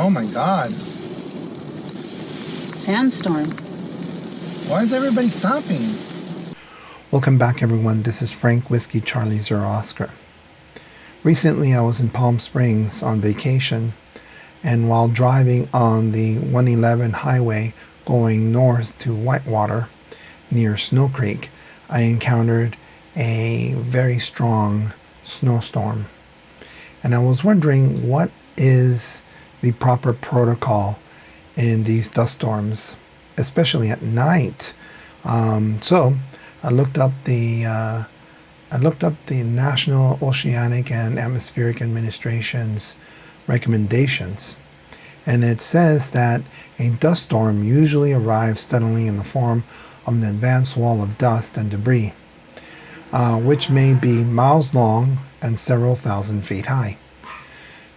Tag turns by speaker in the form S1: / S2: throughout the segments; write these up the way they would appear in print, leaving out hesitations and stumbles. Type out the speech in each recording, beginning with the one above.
S1: Oh my God.
S2: Sandstorm.
S1: Why is everybody stopping?
S3: Welcome back, everyone. This is Frank Whiskey Charlie Zero Oscar. Recently, I was in Palm Springs on vacation, and while driving on the 111 highway going north to Whitewater near Snow Creek, I encountered a very strong snowstorm. And I was wondering, what is the proper protocol in these dust storms, especially at night? So I looked up the National Oceanic and Atmospheric Administration's recommendations, and it says that a dust storm usually arrives suddenly in the form of an advanced wall of dust and debris, which may be miles long and several thousand feet high.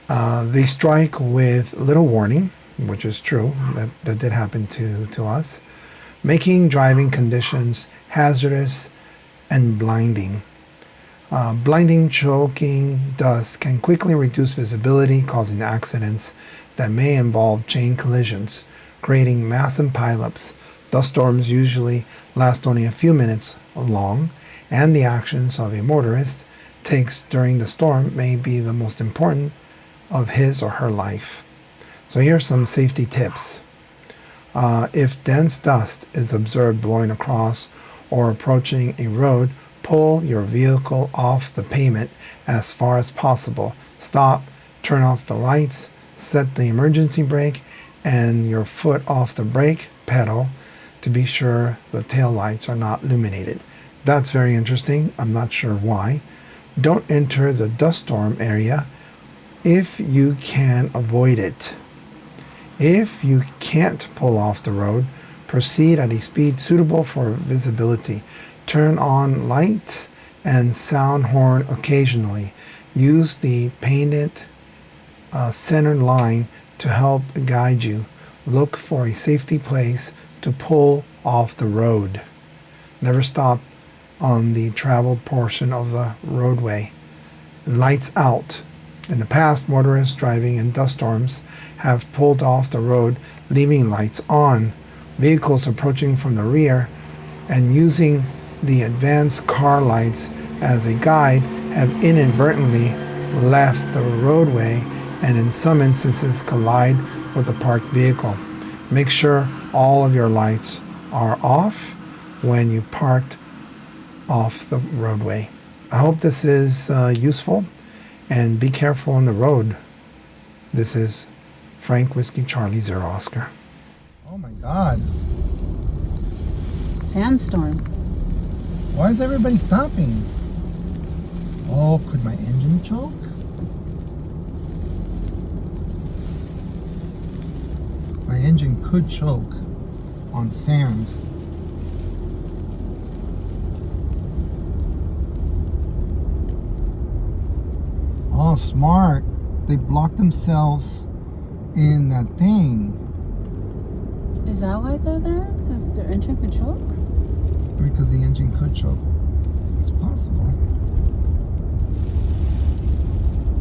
S3: They strike with little warning, which is true, that did happen to us, making driving conditions hazardous and blinding. Blinding, choking dust can quickly reduce visibility, causing accidents that may involve chain collisions, creating massive pileups. Dust storms usually last only a few minutes long, and the actions of a motorist takes during the storm may be the most important of his or her life. So here are some safety tips. If dense dust is observed blowing across or approaching a road, pull your vehicle off the pavement as far as possible. Stop, turn off the lights, set the emergency brake and your foot off the brake pedal to be sure the tail lights are not illuminated. That's very interesting. I'm not sure why. Don't enter the dust storm area if you can avoid it. If you can't pull off the road, proceed at a speed suitable for visibility. Turn on lights and sound horn occasionally. Use the painted center line to help guide you. Look for a safety place to pull off the road. Never stop on the traveled portion of the roadway. Lights out. In the past, motorists driving in dust storms have pulled off the road, leaving lights on. Vehicles approaching from the rear and using the advanced car lights as a guide have inadvertently left the roadway and in some instances collide with the parked vehicle. Make sure all of your lights are off when you parked off the roadway. I hope this is useful, and be careful on the road. This is Frank Whiskey Charlie Zero Oscar.
S1: Oh my God.
S2: Sandstorm.
S1: Why is everybody stopping? Oh, could my engine choke? My engine could choke on sand. Oh, smart. They blocked themselves in that thing.
S2: Is that why they're there? Because their engine could choke?
S1: Because the engine could choke. It's possible.